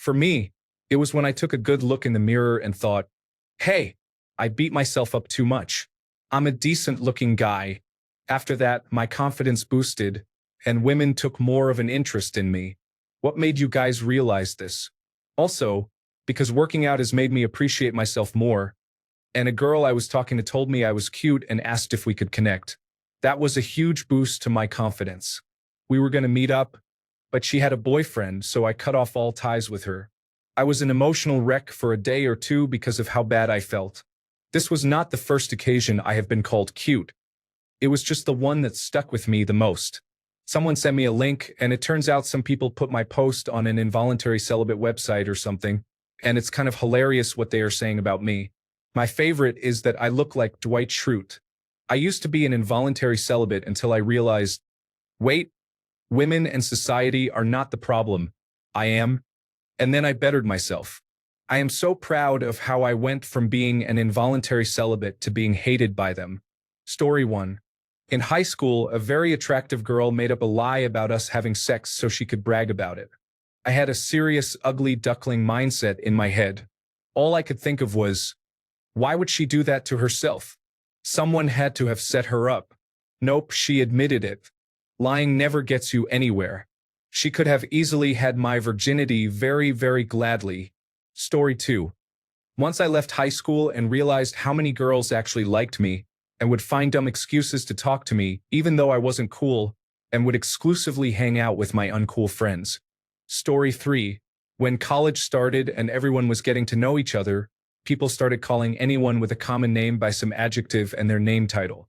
For me, it was when I took a good look in the mirror and thought, hey, I beat myself up too much. I'm a decent looking guy. After that, my confidence boosted, and women took more of an interest in me. What made you guys realize this? Also, because working out has made me appreciate myself more, and a girl I was talking to told me I was cute and asked if we could connect. That was a huge boost to my confidence. We were going to meet up, but she had a boyfriend, so I cut off all ties with her. I was an emotional wreck for a day or two because of how bad I felt. This was not the first occasion I have been called cute. It was just the one that stuck with me the most. Someone sent me a link, and it turns out some people put my post on an involuntary celibate website or something, and it's kind of hilarious what they are saying about me. My favorite is that I look like Dwight Schrute. I used to be an involuntary celibate until I realized, wait, women and society are not the problem. I am. And then I bettered myself. I am so proud of how I went from being an involuntary celibate to being hated by them. Story 1. In high school, a very attractive girl made up a lie about us having sex so she could brag about it. I had a serious, ugly duckling mindset in my head. All I could think of was, why would she do that to herself? Someone had to have set her up. Nope, she admitted it. Lying never gets you anywhere. She could have easily had my virginity very, very gladly. Story 2. Once I left high school and realized how many girls actually liked me and would find dumb excuses to talk to me even though I wasn't cool and would exclusively hang out with my uncool friends. Story 3. When college started and everyone was getting to know each other, people started calling anyone with a common name by some adjective and their name title.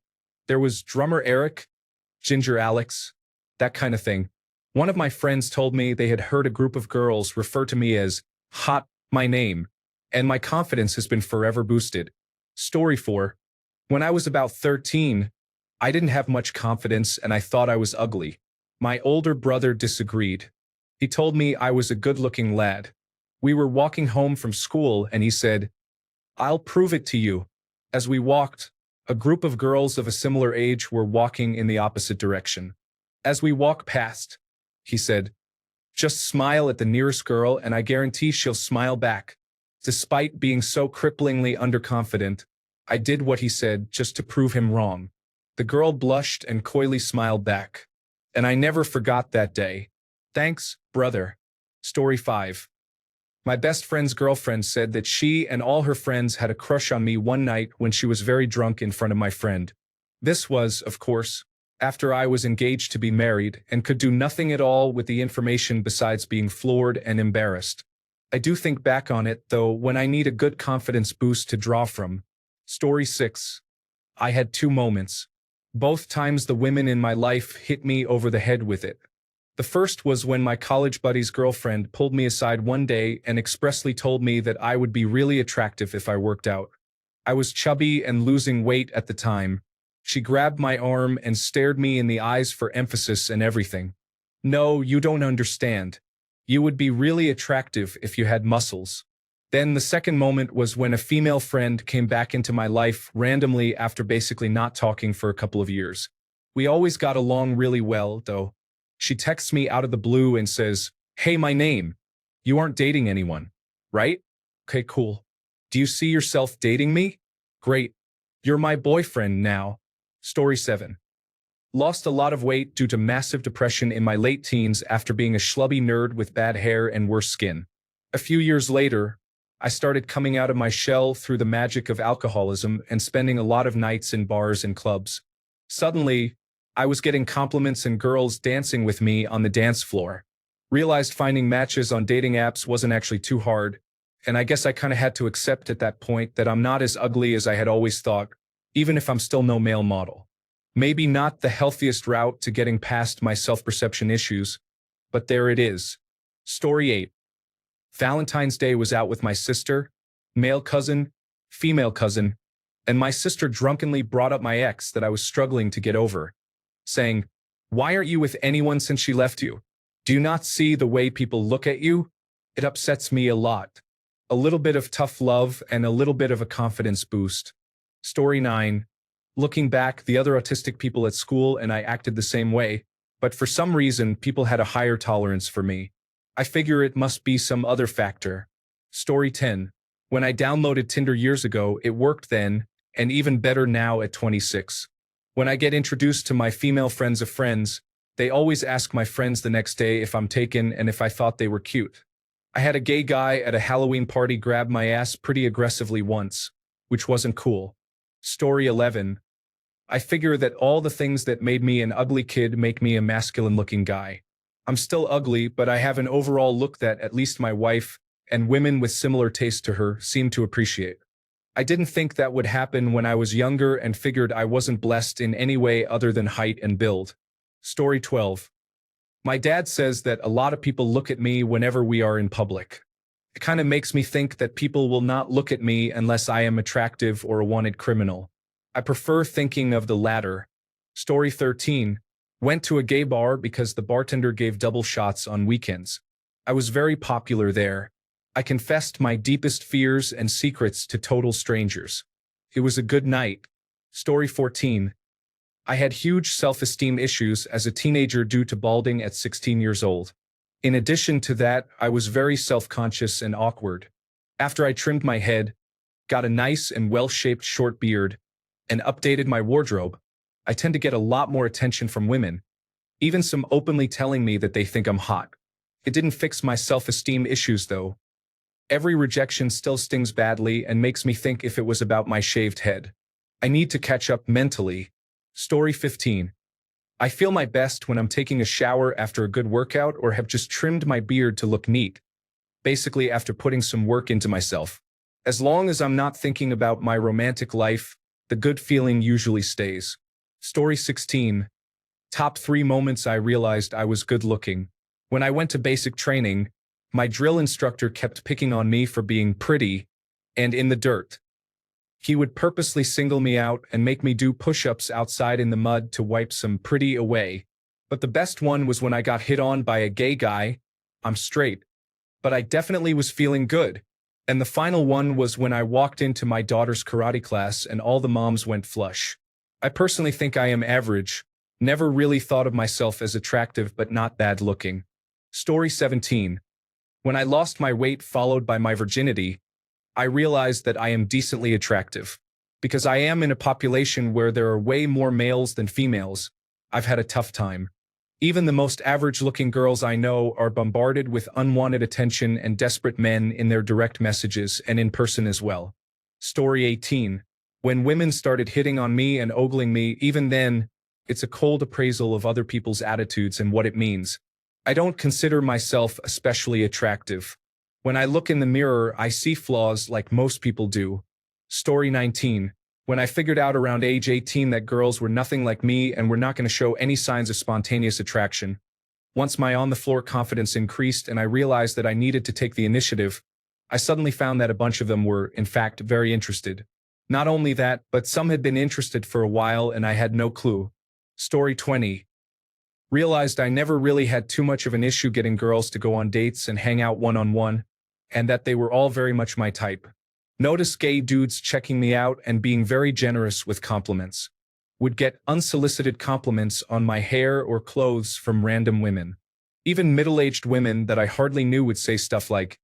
There was Drummer Eric, Ginger Alex, that kind of thing. One of my friends told me they had heard a group of girls refer to me as Hot My Name, and my confidence has been forever boosted. Story 4. When I was about 13, I didn't have much confidence and I thought I was ugly. My older brother disagreed. He told me I was a good-looking lad. We were walking home from school and he said, I'll prove it to you. As we walked, a group of girls of a similar age were walking in the opposite direction. As we walk past, he said, just smile at the nearest girl and I guarantee she'll smile back. Despite being so cripplingly underconfident, I did what he said just to prove him wrong. The girl blushed and coyly smiled back. And I never forgot that day. Thanks, brother. Story 5. My best friend's girlfriend said that she and all her friends had a crush on me one night when she was very drunk in front of my friend. This was, of course, after I was engaged to be married and could do nothing at all with the information besides being floored and embarrassed. I do think back on it, though, when I need a good confidence boost to draw from. Story 6. I had 2 moments. Both times the women in my life hit me over the head with it. The first was when my college buddy's girlfriend pulled me aside one day and expressly told me that I would be really attractive if I worked out. I was chubby and losing weight at the time. She grabbed my arm and stared me in the eyes for emphasis and everything. No, you don't understand. You would be really attractive if you had muscles. Then the second moment was when a female friend came back into my life randomly after basically not talking for a couple of years. We always got along really well, though. She texts me out of the blue and says, hey, my name. You aren't dating anyone, right? Okay, cool. Do you see yourself dating me? Great. You're my boyfriend now. Story 7. Lost a lot of weight due to massive depression in my late teens after being a schlubby nerd with bad hair and worse skin. A few years later, I started coming out of my shell through the magic of alcoholism and spending a lot of nights in bars and clubs. Suddenly, I was getting compliments and girls dancing with me on the dance floor. Realized finding matches on dating apps wasn't actually too hard, and I guess I kind of had to accept at that point that I'm not as ugly as I had always thought, even if I'm still no male model. Maybe not the healthiest route to getting past my self-perception issues, but there it is. Story 8. Valentine's Day was out with my sister, male cousin, female cousin, and my sister drunkenly brought up my ex that I was struggling to get over, saying, why aren't you with anyone since she left you? Do you not see the way people look at you? It upsets me a lot. A little bit of tough love and a little bit of a confidence boost. Story 9. Looking back, the other autistic people at school and I acted the same way, but for some reason, people had a higher tolerance for me. I figure it must be some other factor. Story 10. When I downloaded Tinder years ago, it worked then, and even better now at 26. When I get introduced to my female friends of friends, they always ask my friends the next day if I'm taken and if I thought they were cute. I had a gay guy at a Halloween party grab my ass pretty aggressively once, which wasn't cool. Story 11. I figure that all the things that made me an ugly kid make me a masculine-looking guy. I'm still ugly, but I have an overall look that at least my wife, and women with similar taste to her, seem to appreciate. I didn't think that would happen when I was younger and figured I wasn't blessed in any way other than height and build. Story 12. My dad says that a lot of people look at me whenever we are in public. It kind of makes me think that people will not look at me unless I am attractive or a wanted criminal. I prefer thinking of the latter. Story 13. Went to a gay bar because the bartender gave double shots on weekends. I was very popular there. I confessed my deepest fears and secrets to total strangers. It was a good night. Story 14. I had huge self-esteem issues as a teenager due to balding at 16 years old. In addition to that, I was very self-conscious and awkward. After I trimmed my head, got a nice and well-shaped short beard, and updated my wardrobe, I tend to get a lot more attention from women, even some openly telling me that they think I'm hot. It didn't fix my self-esteem issues though. Every rejection still stings badly and makes me think if it was about my shaved head. I need to catch up mentally. Story 15. I feel my best when I'm taking a shower after a good workout or have just trimmed my beard to look neat. Basically after putting some work into myself. As long as I'm not thinking about my romantic life, the good feeling usually stays. Story 16. Top 3 moments I realized I was good looking. When I went to basic training, my drill instructor kept picking on me for being pretty and in the dirt. He would purposely single me out and make me do push-ups outside in the mud to wipe some pretty away. But the best one was when I got hit on by a gay guy. I'm straight, but I definitely was feeling good. And the final one was when I walked into my daughter's karate class and all the moms went flush. I personally think I am average. Never really thought of myself as attractive but not bad looking. Story 17. When I lost my weight followed by my virginity, I realized that I am decently attractive. Because I am in a population where there are way more males than females, I've had a tough time. Even the most average-looking girls I know are bombarded with unwanted attention and desperate men in their direct messages and in person as well. Story 18. When women started hitting on me and ogling me, even then, it's a cold appraisal of other people's attitudes and what it means. I don't consider myself especially attractive. When I look in the mirror, I see flaws like most people do. Story 19. When I figured out around age 18 that girls were nothing like me and were not going to show any signs of spontaneous attraction. Once my on-the-floor confidence increased and I realized that I needed to take the initiative, I suddenly found that a bunch of them were, in fact, very interested. Not only that, but some had been interested for a while and I had no clue. Story 20. Realized I never really had too much of an issue getting girls to go on dates and hang out one-on-one, and that they were all very much my type. Notice gay dudes checking me out and being very generous with compliments. Would get unsolicited compliments on my hair or clothes from random women. Even middle-aged women that I hardly knew would say stuff like,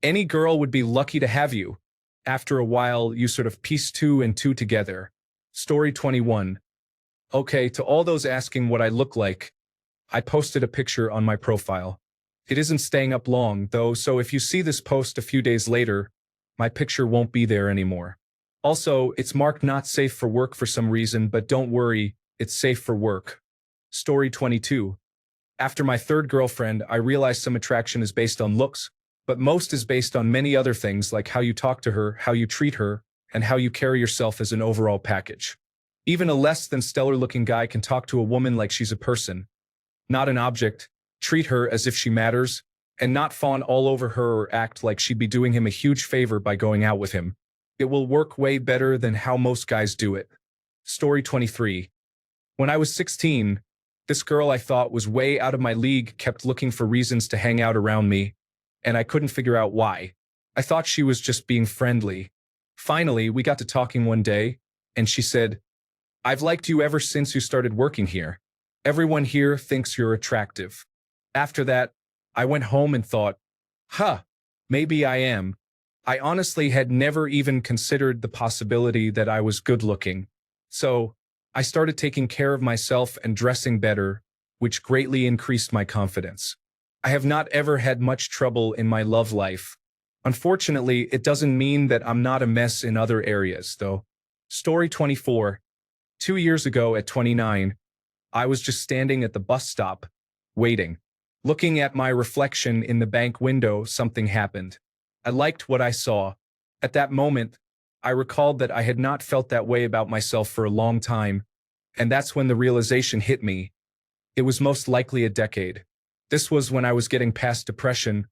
"Any girl would be lucky to have you." After a while, you sort of piece 2 and 2 together. Story 21. Okay, to all those asking what I look like, I posted a picture on my profile. It isn't staying up long, though, so if you see this post a few days later, my picture won't be there anymore. Also, it's marked not safe for work for some reason, but don't worry, it's safe for work. Story 22. After my 3rd girlfriend, I realized some attraction is based on looks, but most is based on many other things like how you talk to her, how you treat her, and how you carry yourself as an overall package. Even a less than stellar-looking guy can talk to a woman like she's a person, not an object, treat her as if she matters, and not fawn all over her or act like she'd be doing him a huge favor by going out with him. It will work way better than how most guys do it. Story 23. When I was 16, this girl I thought was way out of my league kept looking for reasons to hang out around me, and I couldn't figure out why. I thought she was just being friendly. Finally, we got to talking one day, and she said, "I've liked you ever since you started working here. Everyone here thinks you're attractive." After that, I went home and thought, huh, maybe I am. I honestly had never even considered the possibility that I was good looking. So, I started taking care of myself and dressing better, which greatly increased my confidence. I have not ever had much trouble in my love life. Unfortunately, it doesn't mean that I'm not a mess in other areas, though. Story 24. 2 years ago at 29, I was just standing at the bus stop, waiting. Looking at my reflection in the bank window, something happened. I liked what I saw. At that moment, I recalled that I had not felt that way about myself for a long time, and that's when the realization hit me. It was most likely a decade. This was when I was getting past depression,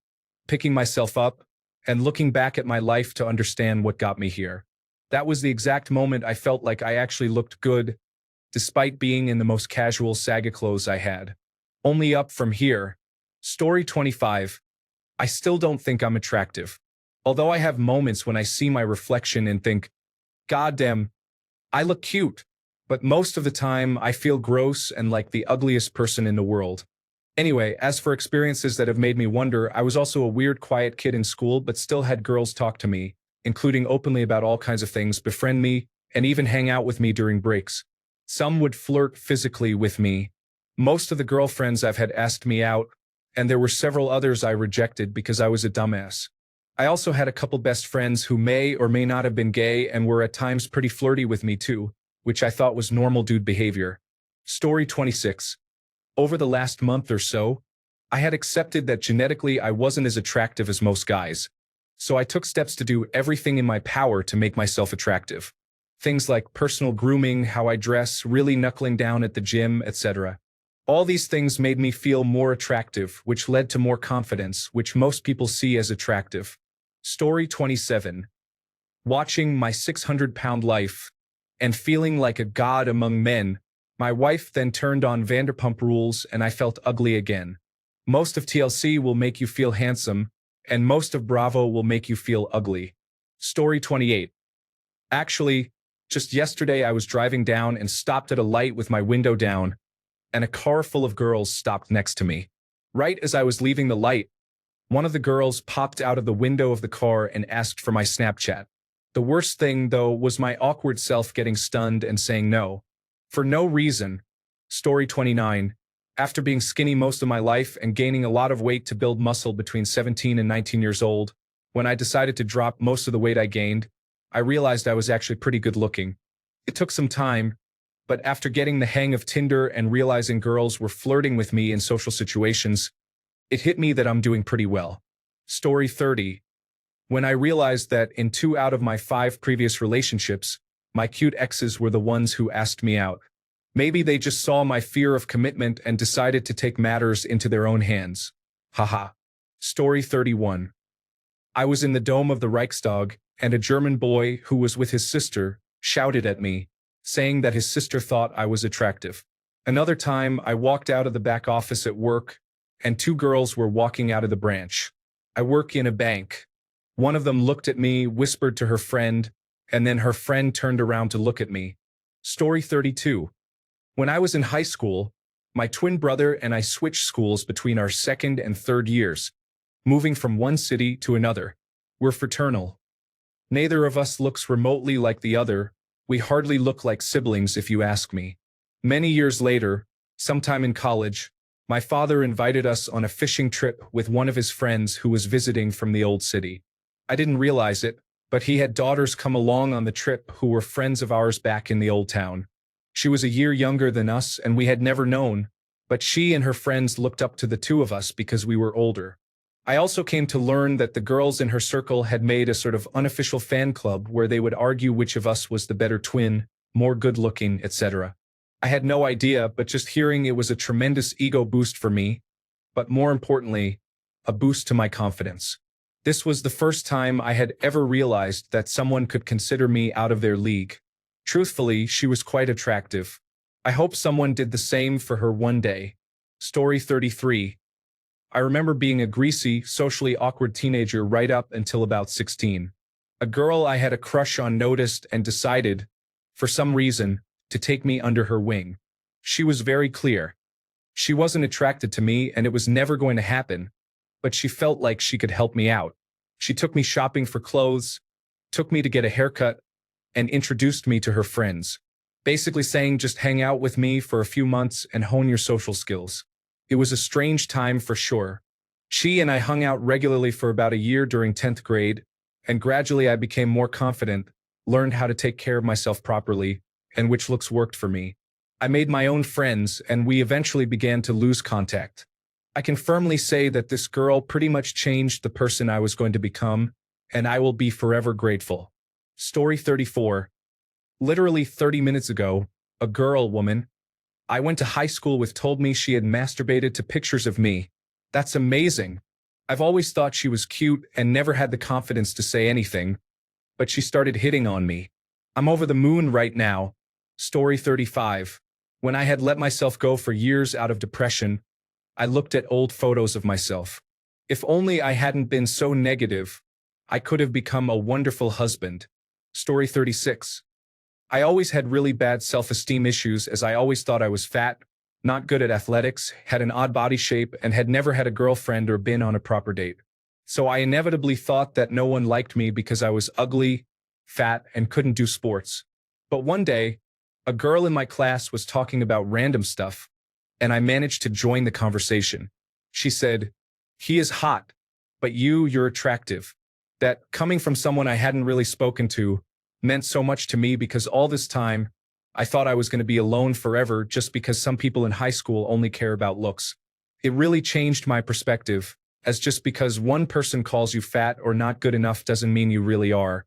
picking myself up, and looking back at my life to understand what got me here. That was the exact moment I felt like I actually looked good, despite being in the most casual saga clothes I had. Only up from here. Story 25. I still don't think I'm attractive. Although I have moments when I see my reflection and think, goddamn, I look cute. But most of the time, I feel gross and like the ugliest person in the world. Anyway, as for experiences that have made me wonder, I was also a weird, quiet kid in school, but still had girls talk to me, including openly about all kinds of things, befriend me, and even hang out with me during breaks. Some would flirt physically with me. Most of the girlfriends I've had asked me out, and there were several others I rejected because I was a dumbass. I also had a couple best friends who may or may not have been gay and were at times pretty flirty with me too, which I thought was normal dude behavior. Story 26. Over the last month or so, I had accepted that genetically I wasn't as attractive as most guys, so I took steps to do everything in my power to make myself attractive. Things like personal grooming, how I dress, really knuckling down at the gym, etc. All these things made me feel more attractive, which led to more confidence, which most people see as attractive. Story 27. Watching my 600-pound life and feeling like a god among men, my wife then turned on Vanderpump Rules and I felt ugly again. Most of TLC will make you feel handsome, and most of Bravo will make you feel ugly. Story 28. Actually, just yesterday I was driving down and stopped at a light with my window down, and a car full of girls stopped next to me. Right as I was leaving the light, one of the girls popped out of the window of the car and asked for my Snapchat. The worst thing, though, was my awkward self getting stunned and saying no. For no reason. Story 29. After being skinny most of my life and gaining a lot of weight to build muscle between 17 and 19 years old, when I decided to drop most of the weight I gained, I realized I was actually pretty good looking. It took some time, but after getting the hang of Tinder and realizing girls were flirting with me in social situations, it hit me that I'm doing pretty well. Story 30. When I realized that in 2 out of my 5 previous relationships, my cute exes were the ones who asked me out. Maybe they just saw my fear of commitment and decided to take matters into their own hands. Haha. Story 31. I was in the dome of the Reichstag, and a German boy who was with his sister shouted at me, saying that his sister thought I was attractive. Another time, I walked out of the back office at work, and 2 girls were walking out of the branch. I work in a bank. One of them looked at me, whispered to her friend, and then her friend turned around to look at me. Story 32. When I was in high school, my twin brother and I switched schools between our 2nd and 3rd years, moving from one city to another. We're fraternal. Neither of us looks remotely like the other. We hardly look like siblings if you ask me. Many years later, sometime in college, my father invited us on a fishing trip with one of his friends who was visiting from the old city. I didn't realize it, but he had daughters come along on the trip who were friends of ours back in the old town. She was a year younger than us and we had never known, but she and her friends looked up to the 2 of us because we were older. I also came to learn that the girls in her circle had made a sort of unofficial fan club where they would argue which of us was the better twin, more good-looking, etc. I had no idea, but just hearing it was a tremendous ego boost for me, but more importantly, a boost to my confidence. This was the first time I had ever realized that someone could consider me out of their league. Truthfully, she was quite attractive. I hope someone did the same for her one day. Story 33. I remember being a greasy, socially awkward teenager right up until about 16. A girl I had a crush on noticed and decided, for some reason, to take me under her wing. She was very clear. She wasn't attracted to me and it was never going to happen, but she felt like she could help me out. She took me shopping for clothes, took me to get a haircut, and introduced me to her friends, basically saying just hang out with me for a few months and hone your social skills. It was a strange time for sure. She and I hung out regularly for about a year during 10th grade, and gradually I became more confident, learned how to take care of myself properly, and which looks worked for me. I made my own friends, and we eventually began to lose contact. I can firmly say that this girl pretty much changed the person I was going to become, and I will be forever grateful. Story 34. Literally 30 minutes ago, a woman I went to high school with told me she had masturbated to pictures of me. That's amazing. I've always thought she was cute and never had the confidence to say anything, but she started hitting on me. I'm over the moon right now. Story 35. When I had let myself go for years out of depression, I looked at old photos of myself. If only I hadn't been so negative, I could have become a wonderful husband. Story 36. I always had really bad self-esteem issues as I always thought I was fat, not good at athletics, had an odd body shape, and had never had a girlfriend or been on a proper date. So I inevitably thought that no one liked me because I was ugly, fat, and couldn't do sports. But one day, a girl in my class was talking about random stuff, and I managed to join the conversation. She said, "He is hot, but you're attractive." That, coming from someone I hadn't really spoken to, meant so much to me because all this time, I thought I was going to be alone forever just because some people in high school only care about looks. It really changed my perspective, as just because one person calls you fat or not good enough doesn't mean you really are.